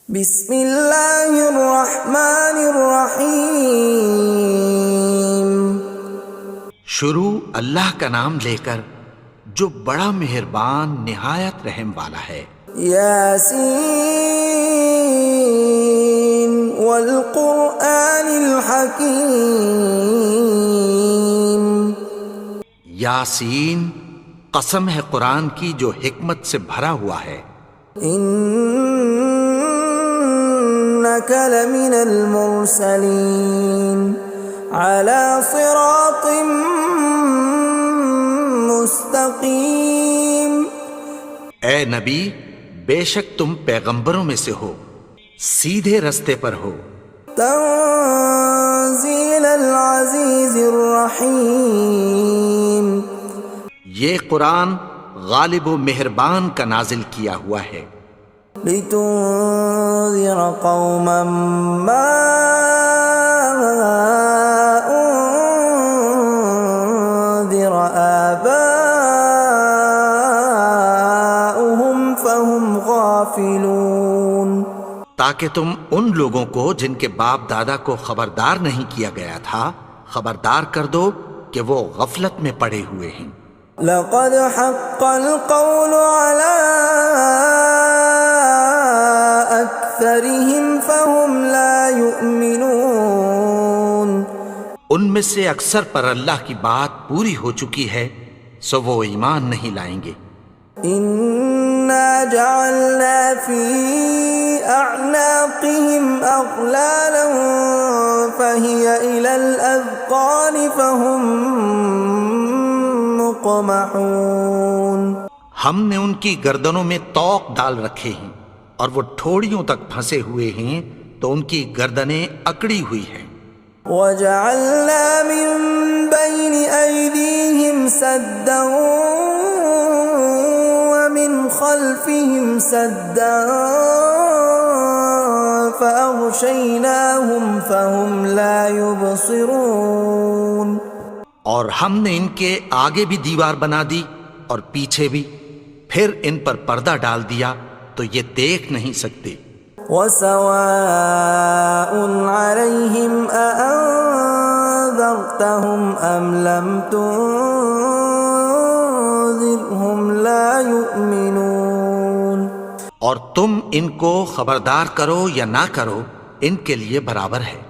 بسم اللہ الرحمن الرحیم۔ شروع اللہ کا نام لے کر جو بڑا مہربان نہایت رحم والا ہے۔ یاسین والقرآن الحکیم۔ یاسین، قسم ہے قرآن کی جو حکمت سے بھرا ہوا ہے۔ انک لمن المرسلین علی صراط مستقیم۔ اے نبی، بے شک تم پیغمبروں میں سے ہو، سیدھے رستے پر ہو۔ تنزیل العزیز الرحیم۔ یہ قرآن غالب و مہربان کا نازل کیا ہوا ہے۔ لتنذر قوما ما انذر آباؤهم فهم غافلون۔ تاکہ تم ان لوگوں کو جن کے باپ دادا کو خبردار نہیں کیا گیا تھا خبردار کر دو کہ وہ غفلت میں پڑے ہوئے ہیں۔ لقد حق القول على أكثرهم فهم لا يؤمنون۔ ان میں سے اکثر پر اللہ کی بات پوری ہو چکی ہے سو وہ ایمان نہیں لائیں گے۔ إنا جعلنا في أعناقهم أغلالا فهي إلى الأذقان فهم مقمحون۔ ہم نے ان کی گردنوں میں طوق ڈال رکھے ہیں اور وہ ٹھوڑیوں تک پھنسے ہوئے ہیں تو ان کی گردنیں اکڑی ہوئی ہیں۔ وَجَعَلْنَا مِن بَيْنِ أَيْدِيهِمْ سَدًّا وَمِنْ خَلْفِهِمْ سَدًّا فَأَغْشَيْنَاهُمْ فَهُمْ لَا يُبْصِرُونَ۔ اور ہم نے ان کے آگے بھی دیوار بنا دی اور پیچھے بھی، پھر ان پر پردہ ڈال دیا تو یہ دیکھ نہیں سکتے۔ وَسَوَاءٌ عَلَيْهِمْ أَأَنذَرْتَهُمْ أَمْ لَمْ تُنذِرْهُمْ لَا يُؤْمِنُونَ۔ اور تم ان کو خبردار کرو یا نہ کرو ان کے لیے برابر ہے،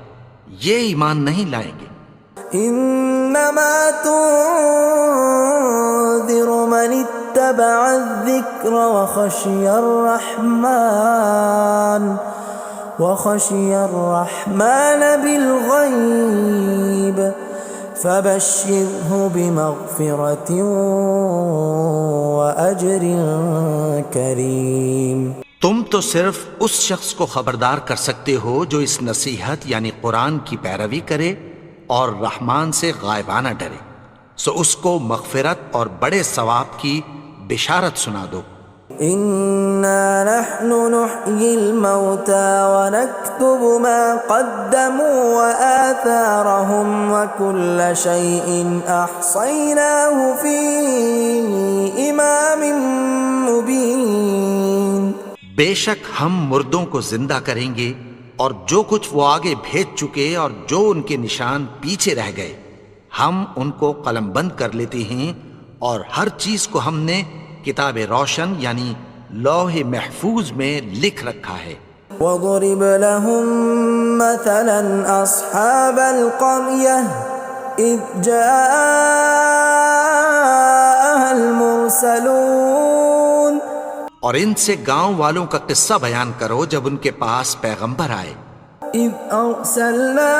یہ ایمان نہیں لائیں گے۔ انما تنذر من اتبع الذکر وخشی الرحمن بالغیب فبشرہ بمغفرۃ واجر کریم۔ تم تو صرف اس شخص کو خبردار کر سکتے ہو جو اس نصیحت یعنی قرآن کی پیروی کرے اور رحمان سے غائبانہ ڈرے، سو اس کو مغفرت اور بڑے ثواب کی بشارت سنا دو۔ اِنَّا نَحْنُ نُحْيِي الْمَوْتَى وَنَكْتُبُ مَا قَدَّمُوا وَآثَارَهُمْ وَكُلَّ شَيْءٍ أَحْصَيْنَاهُ فِي إِمَامٍ مُبِينٍ۔ بے شک ہم مردوں کو زندہ کریں گے اور جو کچھ وہ آگے بھیج چکے اور جو ان کے نشان پیچھے رہ گئے ہم ان کو قلم بند کر لیتے ہیں، اور ہر چیز کو ہم نے کتاب روشن یعنی لوح محفوظ میں لکھ رکھا ہے۔ وَضُرِبْ لَهُم مَّثَلًا أَصْحَابَ الْقَرْيَةِ إِذْ جَاءَهَا الْمُرْسَلُونَ۔ اور ان سے گاؤں والوں کا قصہ بیان کرو جب ان کے پاس پیغمبر آئے۔ إِذْ أَرْسَلْنَا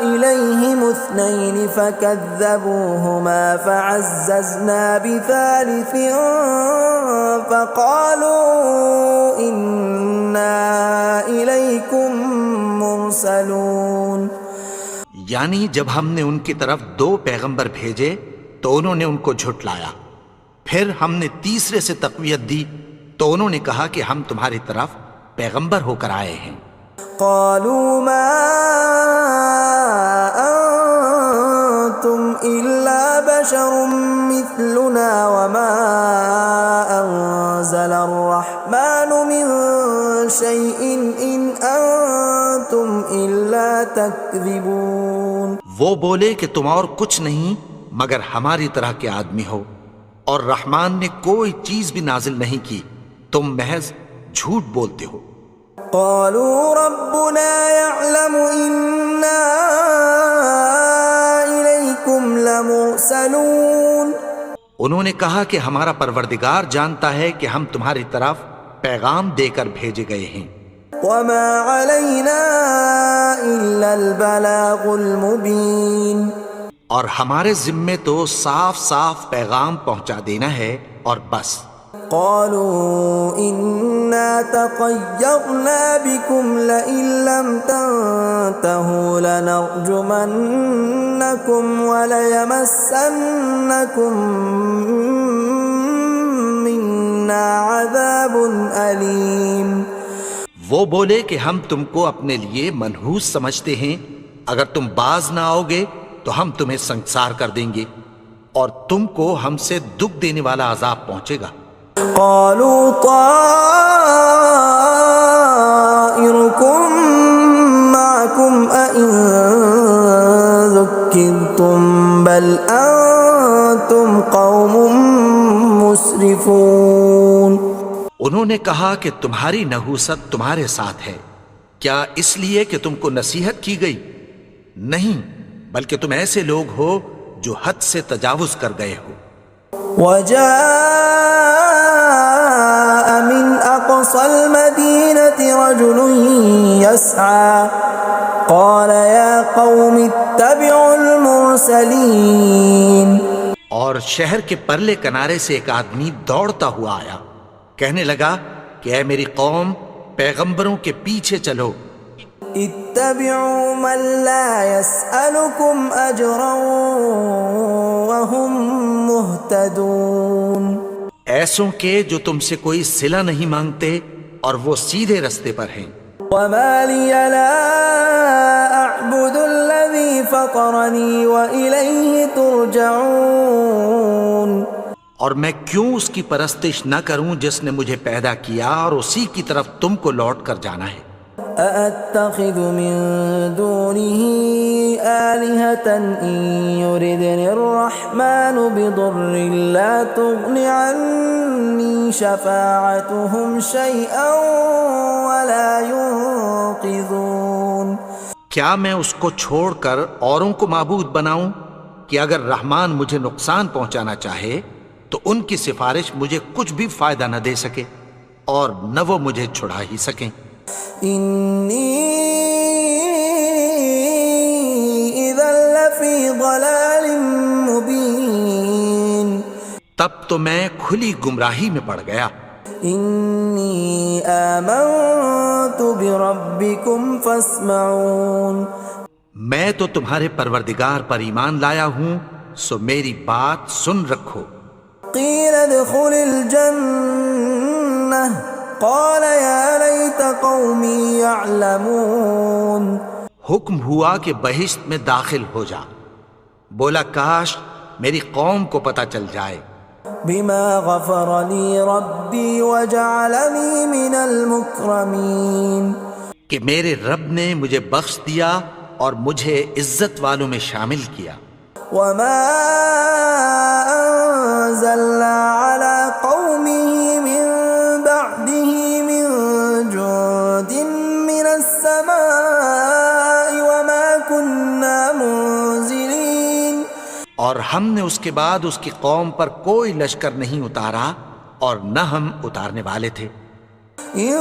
إِلَيْهِمُ اثْنَيْنِ فَكَذَّبُوهُمَا فَعَزَّزْنَا بِثَالِثٍ فَقَالُوا إِنَّا إِلَيْكُمْ مُرْسَلُونَ۔ یعنی جب ہم نے ان کی طرف دو پیغمبر بھیجے تو انہوں نے ان کو جھٹلایا، پھر ہم نے تیسرے سے تقویت دی تو انہوں نے کہا کہ ہم تمہاری طرف پیغمبر ہو کر آئے ہیں۔ قالوا ما انتم الا بشر مثلنا وما انزل الرحمن من شيء إن أنتم إلا تكذبون. وہ بولے کہ تم اور کچھ نہیں مگر ہماری طرح کے آدمی ہو، اور رحمان نے کوئی چیز بھی نازل نہیں کی، تم محض جھوٹ بولتے ہو. قالوا ربنا يعلم إنا إليكم لمرسلون. انہوں نے کہا کہ ہمارا پروردگار جانتا ہے کہ ہم تمہاری طرف پیغام دے کر بھیجے گئے ہیں. وما علينا إلا البلاغ المبين. اور ہمارے ذمے تو صاف صاف پیغام پہنچا دینا ہے اور بس. قالوا إنا تطيرنا بكم لئن لم تنتهوا لنرجمنكم وليمسنكم منا عذاب أليم. وہ بولے کہ ہم تم کو اپنے لیے منحوس سمجھتے ہیں، اگر تم باز نہ آؤ گے تو ہم تمہیں سنسار کر دیں گے اور تم کو ہم سے دکھ دینے والا عذاب پہنچے گا. قالوا طائركم معكم أئن ذكرتم بل أنتم قوم مسرفون. انہوں نے کہا کہ تمہاری نحوست تمہارے ساتھ ہے، کیا اس لیے کہ تم کو نصیحت کی گئی؟ نہیں، بلکہ تم ایسے لوگ ہو جو حد سے تجاوز کر گئے ہو. وجاء من أقصى المدينة رجل يسعى قال يا قوم اتبعوا المرسلين. اور شہر کے پرلے کنارے سے ایک آدمی دوڑتا ہوا آیا، کہنے لگا کہ اے میری قوم، پیغمبروں کے پیچھے چلو. اتبعوا من لا يسألكم أجرا وهم مهتدون. ایسوں کے جو تم سے کوئی صلہ نہیں مانگتے اور وہ سیدھے رستے پر ہیں. وما لي لا أعبد الذي فطرني وإليه ترجعون. اور میں کیوں اس کی پرستش نہ کروں جس نے مجھے پیدا کیا اور اسی کی طرف تم کو لوٹ کر جانا ہے. أأتخذ من دونه آلهة إن يردني الرحمن بضر لا تغن عني شفاعتهم شيئا ولا ينقذون. کیا میں اس کو چھوڑ کر اوروں کو معبود بناؤں کہ اگر رحمان مجھے نقصان پہنچانا چاہے تو ان کی سفارش مجھے کچھ بھی فائدہ نہ دے سکے اور نہ وہ مجھے چھڑا ہی سکیں. إني إذا لفي ضلال مبين. تب تو میں کھلی گمراہی میں پڑ گیا. إني آمنت بربكم فاسمعون. میں تو تمہارے پروردگار پر ایمان لایا ہوں، سو میری بات سن رکھو. قيل ادخل الجنة قال يا ليت قومي يعلمون. حکم ہوا کہ بہشت میں داخل ہو جا. بولا کاش میری قوم کو پتہ چل جائے. بما غفر لي ربي وجعلني من المكرمين. کہ میرے رب نے مجھے بخش دیا اور مجھے عزت والوں میں شامل کیا. وما أنزلنا على قومه من بعده من جند من السماء وما كنا منزلين. اور ہم نے اس کے بعد اس کی قوم پر کوئی لشکر نہیں اتارا اور نہ ہم اتارنے والے تھے. إن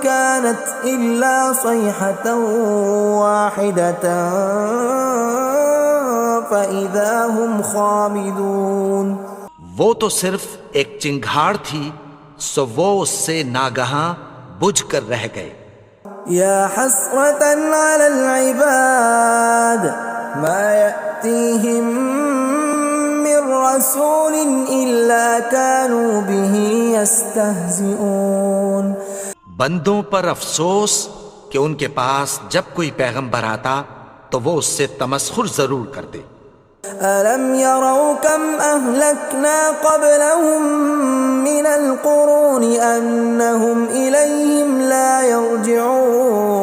كانت إلا صيحة واحدة فإذا هم خامدون. وہ تو صرف ایک چنگھاڑ تھی، سو وہ اس سے ناگہاں بجھ کر رہ گئے. يا حسرة على العباد ما يأتيهم من رسول إلا كانوا به يستهزئون. بندوں پر افسوس کہ ان کے پاس جب کوئی پیغمبر آتا تو وہ اس سے تمسخر ضرور کرتے. ألم يروا كم أهلكنا قبلهم من القرون أنهم إليهم لا يرجعون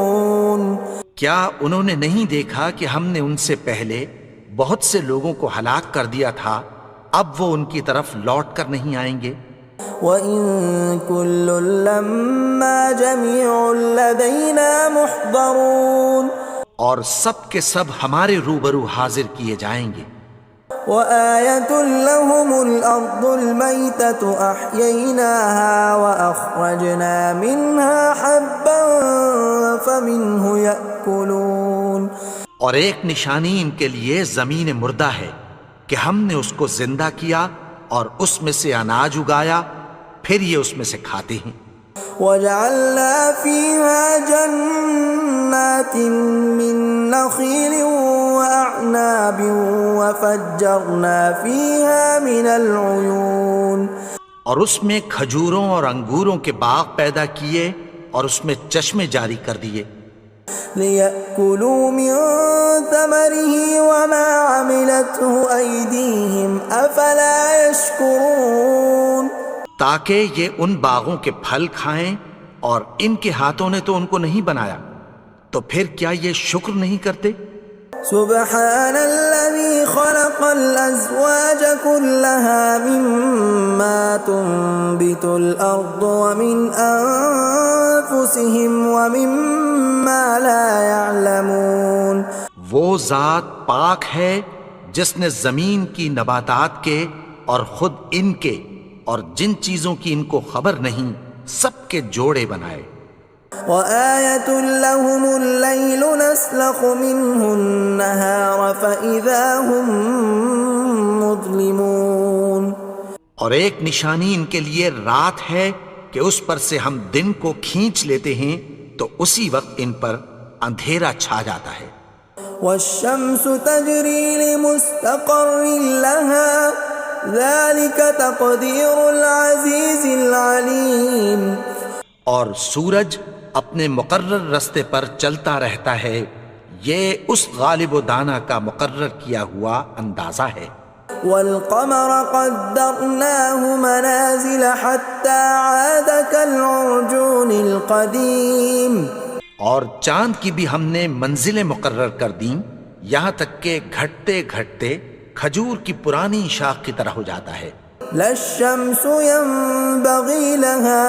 کیا انہوں نے نہیں دیکھا کہ ہم نے ان سے پہلے بہت سے لوگوں کو ہلاک کر دیا تھا، اب وہ ان کی طرف لوٹ کر نہیں آئیں گے؟ وَإِن كُلٌّ لَّمَّا جَمِيعٌ لَّدَيْنَا مُحْضَرُونَ اور سب کے سب ہمارے روبرو حاضر کیے جائیں گے۔ وَآيَةٌ لَّهُمُ الْأَرْضُ الْمَيْتَةُ أَحْيَيْنَاهَا وَأَخْرَجْنَا مِنْهَا حَبًّا فَمِنْهُ يَأْكُلُونَ اور ایک نشانی ان کے لیے زمین مردہ ہے کہ ہم نے اس کو زندہ کیا اور اس میں سے اناج اگایا، پھر یہ اس میں سے کھاتے ہیں۔ وَجَعَلْنَا فِيهَا جَنَّاتٍ مِّن نَّخِيلٍ وَأَعْنَابٍ وَفَجَّرْنَا فِيهَا مِنَ الْعُيُونِ اور اس میں کھجوروں اور انگوروں کے باغ پیدا کیے اور اس میں چشمے جاری کر دیے، لِيَأْكُلُوا مِن ثَمَرِهِ وَمَا عَمِلَتْهُ أَيْدِيهِمْ أَفَلَا يَشْكُرُونَ تاکہ یہ ان باغوں کے پھل کھائیں، اور ان کے ہاتھوں نے تو ان کو نہیں بنایا، تو پھر کیا یہ شکر نہیں کرتے؟ سبحان الذي خلق الأزواج كلها مما تنبت الأرض ومن أنفسهم ومما لا يعلمون وہ ذات پاک ہے جس نے زمین کی نباتات کے اور خود ان کے اور جن چیزوں کی ان کو خبر نہیں سب کے جوڑے بنائے۔ وَآيَةٌ لَّهُمُ اللَّيْلُ نَسْلَخُ مِنْهُ النَّهَارَ فَإِذَا هُم مُظْلِمُونَ اور ایک نشانی ان کے لیے رات ہے کہ اس پر سے ہم دن کو کھینچ لیتے ہیں تو اسی وقت ان پر اندھیرا چھا جاتا ہے۔ وَالشَّمْسُ تَجْرِي لِمُسْتَقَرٍّ لَّهَا ذَلِكَ تَقْدِيرُ الْعَزِيزِ الْعَلِيمِ اور سورج اپنے مقرر رستے پر چلتا رہتا ہے، یہ اس غالب و دانا کا مقرر کیا ہوا اندازہ ہے۔ وَالْقَمَرَ قَدَّرْنَاهُ مَنَازِلَ حَتَّى عَادَ كَالْعُرْجُونِ الْقَدِيمِ اور چاند کی بھی ہم نے منزلیں مقرر کر دیں، یہاں تک کہ گھٹتے گھٹتے کھجور کی پرانی شاخ کی طرح ہو جاتا ہے۔ لا الشمس ينبغي لها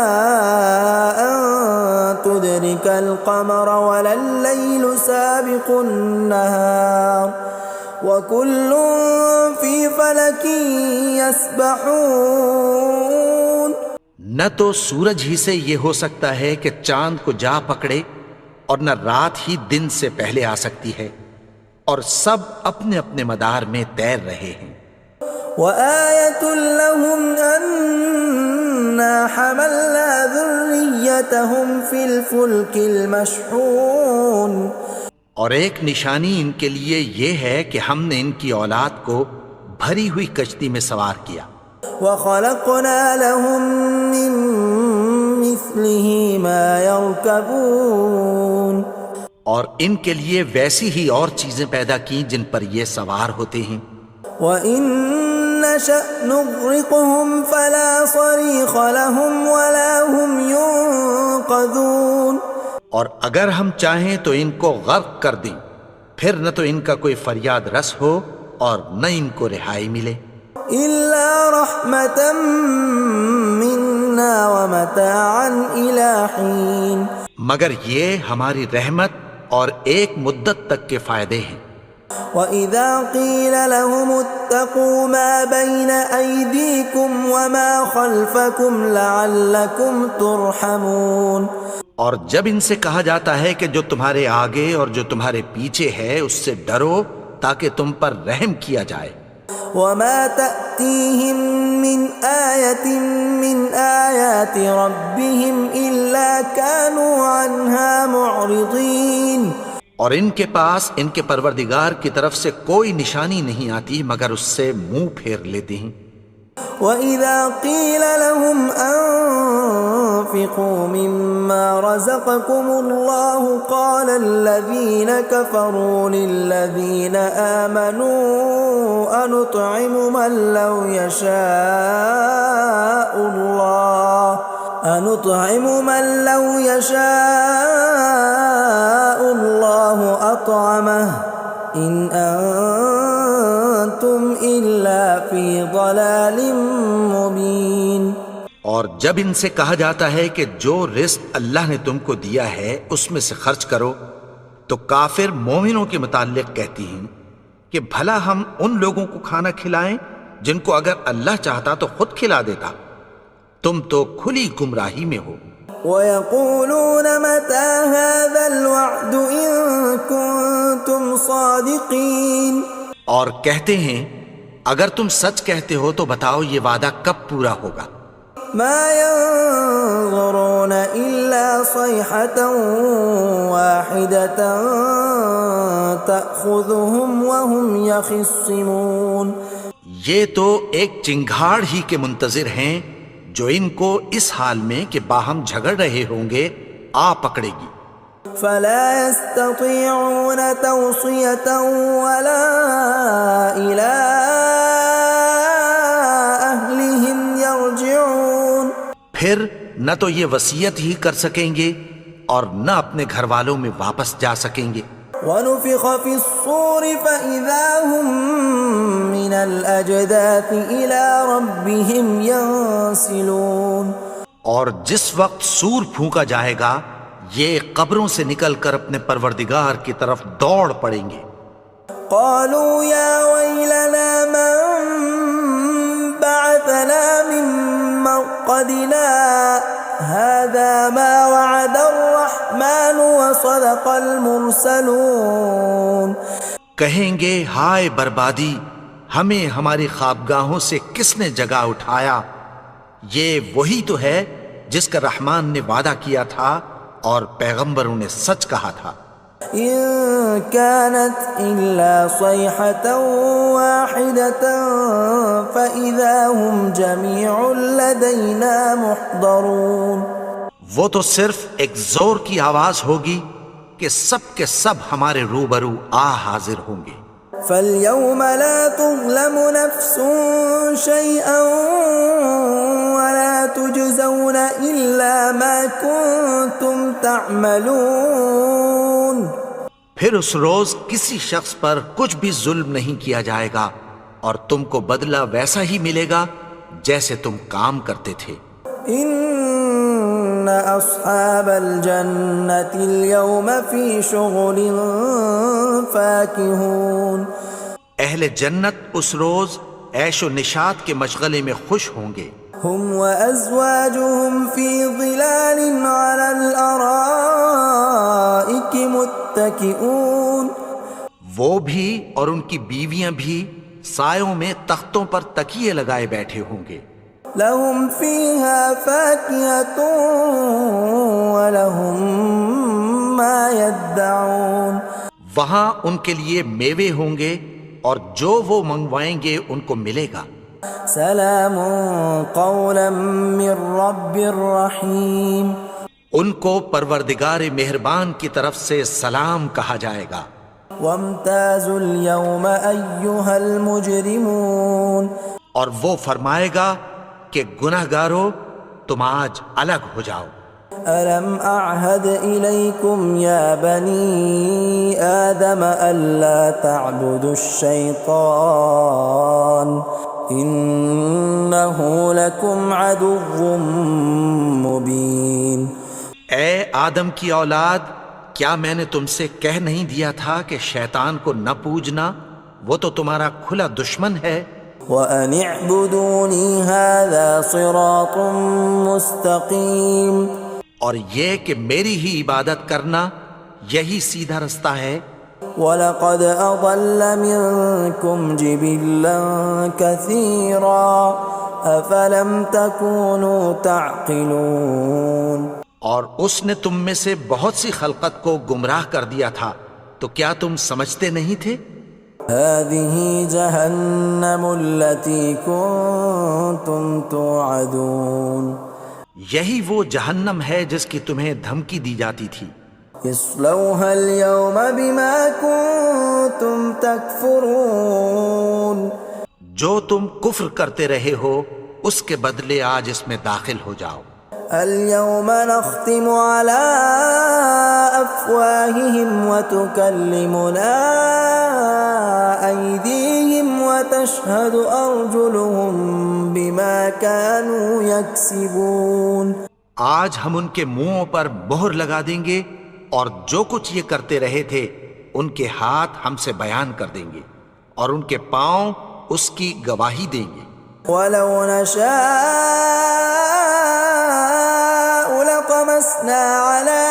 أن تدرك القمر ولا الليل سابق النهار وكل في فلك يسبحون نہ تو سورج ہی سے یہ ہو سکتا ہے کہ چاند کو جا پکڑے، اور نہ رات ہی دن سے پہلے آ سکتی ہے، اور سب اپنے اپنے مدار میں تیر رہے ہیں۔ وَآيَةٌ لَّهُمْ أَنَّا حَمَلْنَا ذُرِّيَّتَهُمْ فِي الْفُلْكِ الْمَشْحُونِ اور ایک نشانی ان کے لیے یہ ہے کہ ہم نے ان کی اولاد کو بھری ہوئی کشتی میں سوار کیا۔ وَخَلَقْنَا لَهُم مِّن مِّثْلِهِ مَا يَرْكَبُونَ اور ان کے لیے ویسی ہی اور چیزیں پیدا کی جن پر یہ سوار ہوتے ہیں۔ وَإِن نَّشَأْ نُغْرِقْهُمْ فَلَا صَرِيخَ لَهُمْ وَلَا هُمْ يُنقَذُونَ اور اگر ہم چاہیں تو ان کو غرق کر دیں، پھر نہ تو ان کا کوئی فریاد رس ہو اور نہ ان کو رہائی ملے۔ إِلَّا رَحْمَةً مِّنَّا وَمَتَاعًا إِلَىٰ حِينٍ مگر یہ ہماری رحمت اور ایک مدت تک کے فائدے ہیں۔ وَإِذَا قِيلَ لَهُمُ اتَّقُوا مَا بَيْنَ أَيْدِيكُمْ وَمَا خَلْفَكُمْ لَعَلَّكُمْ تُرْحَمُونَ اور جب ان سے کہا جاتا ہے کہ جو تمہارے آگے اور جو تمہارے پیچھے ہے اس سے ڈرو تاکہ تم پر رحم کیا جائے۔ وَمَا تَأْتِيهِم مِّنْ آيَةٍ مِّنْ آيَاتِ رَبِّهِمْ إِلَّا كَانُوا عَنْهَا مُعْرِضِينَ اور ان کے پاس ان کے پروردگار کی طرف سے کوئی نشانی نہیں آتی مگر اس سے منہ پھیر لیتے ہیں۔ وَإِذَا قِيلَ لَهُمْ وأنفقوا مما رزقكم الله قال الذين كفروا للذين آمنوا أنطعم من لو يشاء الله أطعمه إن أنتم إلا في ضلال مبين۔ اور جب ان سے کہا جاتا ہے کہ جو رزق اللہ نے تم کو دیا ہے اس میں سے خرچ کرو، تو کافر مومنوں کے متعلق کہتی ہیں کہ بھلا ہم ان لوگوں کو کھانا کھلائیں جن کو اگر اللہ چاہتا تو خود کھلا دیتا، تم تو کھلی گمراہی میں ہو۔ وَيَقُولُونَ مَتَى هَذَا الْوَعْدُ إِن كُنتُمْ صَادِقِينَ، اور کہتے ہیں اگر تم سچ کہتے ہو تو بتاؤ یہ وعدہ کب پورا ہوگا۔ مَا يَنظُرُونَ إِلَّا صَيْحَةً وَاحِدَةً تَأْخُذُهُمْ وَهُمْ يَخِصِّمُونَ، یہ تو ایک چنگھاڑ ہی کے منتظر ہیں جو ان کو اس حال میں کہ باہم جھگڑ رہے ہوں گے آ پکڑے گی۔ فَلَا يَسْتَطِيعُونَ تَوْصِيَةً وَلَا إِلَىٰ أَهْلِهِمْ يَرْجِعُونَ، پھر نہ تو یہ وصیت ہی کر سکیں گے اور نہ اپنے گھر والوں میں واپس جا سکیں گے۔ وَنُفِخَ فِي الصُّورِ فَإِذَا هُم مِّنَ الْأَجْدَاثِ إِلَىٰ رَبِّهِمْ يَنسِلُونَ، اور جس وقت سور پھونکا جائے گا یہ قبروں سے نکل کر اپنے پروردگار کی طرف دوڑ پڑیں گے۔ قَالُوا يَا وَيْلَنَا مَن بَعَثَنَا مِن مَّرْقَدِنَا هَٰذَا مَا وَعَدَ الرَّحْمَٰنُ وَصَدَقَ الْمُرْسَلُونَ، کہیں گے ہائے بربادی، ہمیں ہماری خوابگاہوں سے کس نے جگا اٹھایا، یہ وہی تو ہے جس کا رحمان نے وعدہ کیا تھا اور پیغمبروں نے سچ کہا تھا۔ إِن كَانَتْ إِلَّا صَيْحَةً وَاحِدَةً فَإِذَا هُمْ جَمِيعٌ لَدَيْنَا مُحْضَرُونَ، وہ تو صرف ایک زور کی آواز ہوگی کہ سب کے سب ہمارے روبرو آ حاضر ہوں گے۔ فَالْيَوْمَ لَا تُظْلَمُ نَفْسٌ شَيْئًا وَلَا تُجْزَوْنَ إِلَّا مَا كُنتُمْ تَعْمَلُونَ، پھر اس روز کسی شخص پر کچھ بھی ظلم نہیں کیا جائے گا اور تم کو بدلہ ویسا ہی ملے گا جیسے تم کام کرتے تھے۔ إِنَّ أَصْحَابَ الْجَنَّةِ الْيَوْمَ فِي شُغُلٍ فَاكِهُونَ، اہل جنت اس روز عیش و نشاط کے مشغلے میں خوش ہوں گے۔ هُمْ وَأَزْوَاجُهُمْ فِي ظِلَالٍ عَلَى الْأَرَائِكِ مُتَّكِئُونَ، وہ بھی اور ان کی بیویاں بھی سایوں میں تختوں پر تکیے لگائے بیٹھے ہوں گے۔ لَهُمْ فِيهَا فَاكِهَةٌ وَلَهُمْ مَا يَدَّعُونَ، وہاں ان کے لیے میوے ہوں گے اور جو وہ منگوائیں گے ان کو ملے گا۔ سلام قولا من رب رحیم، ان کو پروردگار مہربان کی طرف سے سلام کہا جائے گا۔ وامتازوا اليوم ایھا المجرمون، اور وہ فرمائے گا کہ گنہگارو تم آج الگ ہو جاؤ۔ ألم أعهد إليكم يا بني آدم ألا تعبدوا الشيطان إنه لكم عدو مبين۔ اے آدم کی اولاد، کیا میں نے تم سے کہہ نہیں دیا تھا کہ شیطان کو نہ پوجنا، وہ تو تمہارا کھلا دشمن ہے۔ وَأَنِ اعْبُدُونِي هَذَا صِرَاطٌ مُسْتَقِيمٌ، اور یہ کہ میری ہی عبادت کرنا یہی سیدھا رستہ ہے۔ وَلَقَدْ أَضَلَّ مِنْكُمْ جِبِلًّا كَثِيرًا أَفَلَمْ تَكُونُوا تَعْقِلُونَ، اور اس نے تم میں سے بہت سی خلقت کو گمراہ کر دیا تھا، تو کیا تم سمجھتے نہیں تھے؟ هَذِهِ جَهَنَّمُ الَّتِي كُنْتُمْ تُوعَدُونَ، یہی وہ جہنم ہے جس کی تمہیں دھمکی دی جاتی تھی. اصلوها اليوم بما كنتم تكفرون. جو تم کفر کرتے رہے ہو اس کے بدلے آج اس میں داخل ہو جاؤ. اليوم نختم على أفواههم وتكلمنا أيديهم وتشهد أرجلهم بما كانوا يكسبون. آج ہم ان کے منہوں پر مہر لگا دیں گے اور جو کچھ یہ کرتے رہے تھے ان کے ہاتھ ہم سے بیان کر دیں گے اور ان کے پاؤں اس کی گواہی دیں گے. ولو نشاء لطمسنا على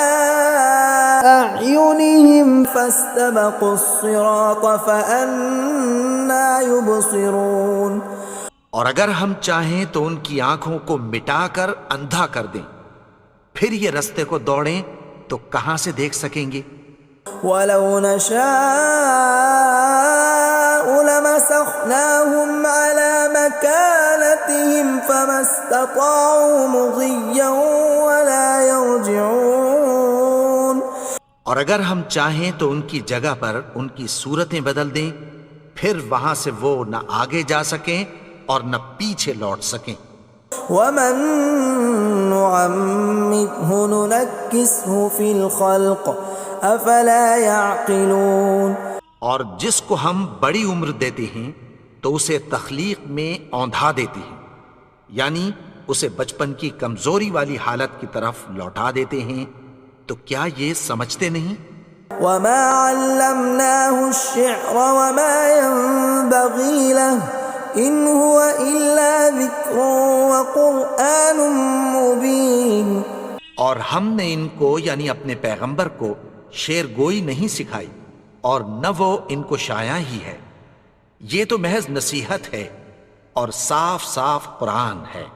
أعينهم فاستبقوا الصراط فأنى يبصرون. اور اگر ہم چاہیں تو ان کی آنکھوں کو مٹا کر اندھا کر دیں، پھر یہ رستے کو دوڑیں تو کہاں سے دیکھ سکیں گے. ولو نشاء لمسخناهم على مكانتهم فما استطاعوا مضيا ولا يرجعون. اور اگر ہم چاہیں تو ان کی جگہ پر ان کی صورتیں بدل دیں، پھر وہاں سے وہ نہ آگے جا سکیں اور نہ پیچھے لوٹ سکیں. ومن نعمره ننكسه في الخلق افلا يعقلون. اور جس کو ہم بڑی عمر دیتے ہیں تو اسے تخلیق میں اوندھا دیتے ہیں، یعنی اسے بچپن کی کمزوری والی حالت کی طرف لوٹا دیتے ہیں. تو کیا یہ سمجھتے نہیں؟ وما علمناه الشعر وما ينبغي له ان هو الا ذکر وقرآن مبین. اور ہم نے ان کو یعنی اپنے پیغمبر کو شعر گوئی نہیں سکھائی اور نہ وہ ان کو شایع ہی ہے، یہ تو محض نصیحت ہے اور صاف صاف قرآن ہے.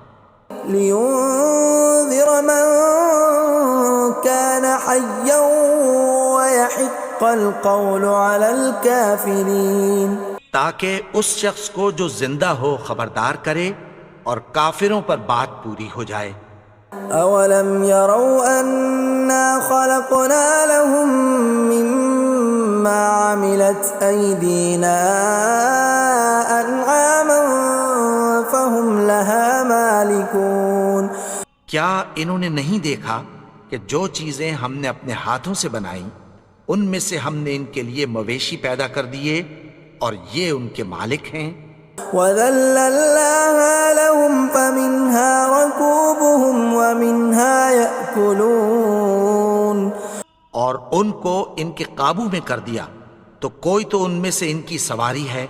لينذر من كان حيا ويحق القول على الكافرين. تاکہ اس شخص کو جو زندہ ہو خبردار کرے اور کافروں پر بات پوری ہو جائے. اولم يروا انا خلقنا لهم مما عملت ايدينا انعاما فهم لها مالكون. کیا انہوں نے نہیں دیکھا کہ جو چیزیں ہم نے اپنے ہاتھوں سے بنائیں ان میں سے ہم نے ان کے لیے مویشی پیدا کر دیے اور یہ ان کے مالک ہیں. وَذَلَّلْنَاهَا لَهُمْ فَمِنْهَا رَكُوبُهُمْ وَمِنْهَا يَأْكُلُونَ. اور ان کو ان کے قابو میں کر دیا تو کوئی تو ان میں سے ان کی سواری ہے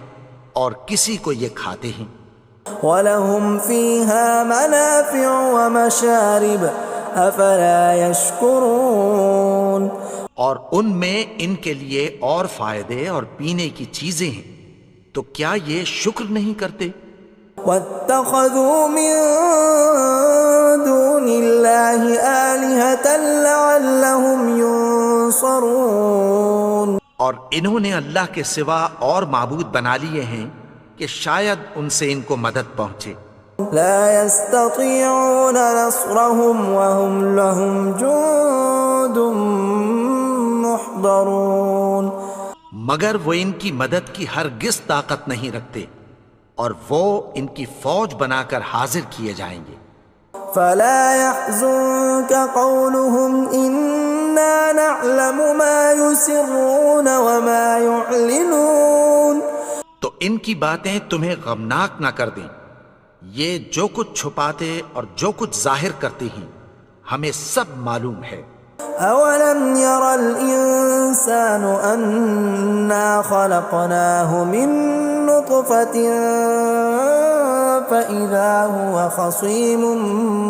اور کسی کو یہ کھاتے ہیں. وَلَهُمْ فِيهَا مَنَافِعُ وَمَشَارِبُ أَفَلَا يَشْكُرُونَ. اور ان میں ان کے لیے اور فائدے اور پینے کی چیزیں ہیں، تو کیا یہ شکر نہیں کرتے؟ وَاتَّخَذُوا مِن دُونِ اللَّهِ آلِهَةً لَعَلَّهُمْ يُنصَرُونَ. اور انہوں نے اللہ کے سوا اور معبود بنا لیے ہیں کہ شاید ان سے ان کو مدد پہنچے. لا يستطيعون نصرهم وهم لهم جند محضرون. مگر وہ ان کی مدد کی ہرگز طاقت نہیں رکھتے اور وہ ان کی فوج بنا کر حاضر کیے جائیں گے. فلا يحزنك قولهم إنا نعلم ما يسرون وما يعلنون. تو ان کی باتیں تمہیں غمناک نہ کر دیں، یہ جو کچھ چھپاتے اور جو کچھ ظاہر کرتے ہیں ہمیں سب معلوم ہے. أولم ير الإنسان أنا خلقناه من نطفة فإذا هو خصيم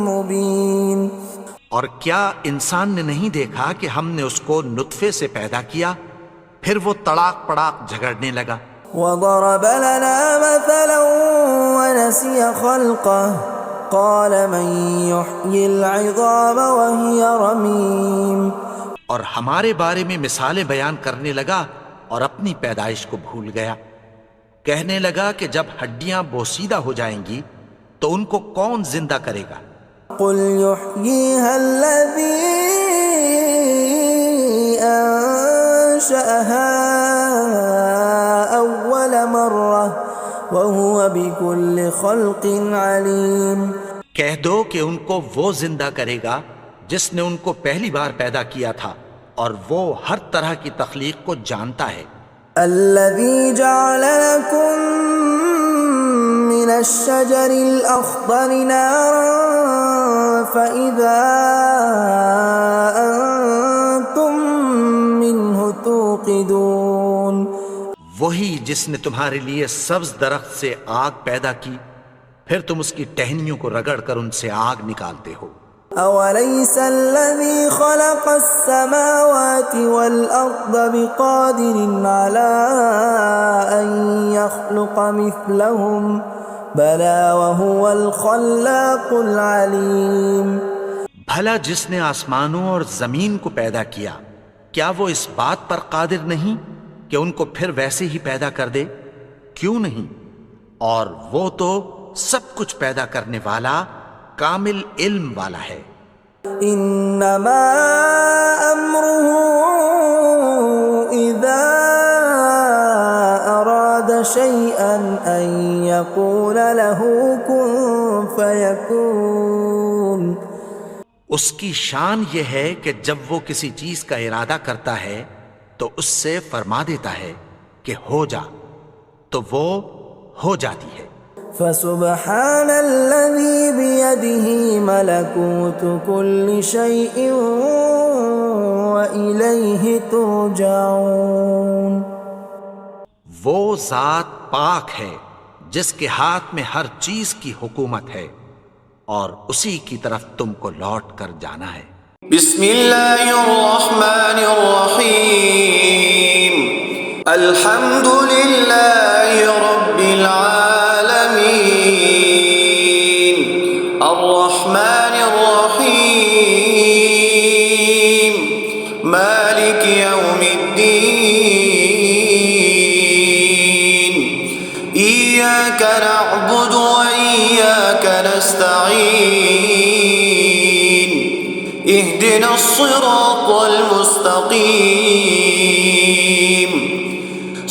مبين. اور کیا انسان نے نہیں دیکھا کہ ہم نے اس کو نطفے سے پیدا کیا پھر وہ تڑاک پڑاک جھگڑنے لگا. وضرب لنا مثلا ونسي خلقه قال من يحيي العظام وهي رميم. اور ہمارے بارے میں مثالیں بیان کرنے لگا اور اپنی پیدائش کو بھول گیا. کہنے لگا کہ جب ہڈیاں بوسیدہ ہو جائیں گی تو ان کو کون زندہ کرے گا قل يحييها الذي أنشأها أول مرة وهو بكل خلق عليم. کہہ دو کہ ان کو وہ زندہ کرے گا جس نے ان کو پہلی بار پیدا کیا تھا اور وہ ہر طرح کی تخلیق کو جانتا ہے. الذي جعل لكم من الشجر الأخضر نارا فإذا أنتم منه توقدون. وہی جس نے تمہارے لیے سبز درخت سے آگ پیدا کی پھر تم اس کی ٹہنیوں کو رگڑ کر ان سے آگ نکالتے ہو. أوليس الذي خلق السماوات والأرض بقادر على أن يخلق مثلهم بلى وهو الخلاق العليم. بھلا جس نے آسمانوں اور زمین کو پیدا کیا کیا وہ اس بات پر قادر نہیں کہ ان کو پھر ویسے ہی پیدا کر دے؟ کیوں نہیں؟ اور وہ تو سب کچھ پیدا کرنے والا کامل علم والا ہے. انما امره اذا اراد شيئا ان يقول له كن فيكون. اس کی شان یہ ہے کہ جب وہ کسی چیز کا ارادہ کرتا ہے تو اس سے فرما دیتا ہے کہ ہو جا تو وہ ہو جاتی ہے. فسبحان الذي بيده ملكوت كل شيء وإليه ترجعون. وہ ذات پاک ہے جس کے ہاتھ میں ہر چیز کی حکومت ہے اور اسی کی طرف تم کو لوٹ کر جانا ہے. بسم اللہ الرحمن الرحیم. الحمد للہ رب العالمین الرحمن الرحیم مالک یوم الدین ایاک نعبد و ایاک نستعین اهدنا الصراط المستقیم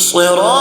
صراط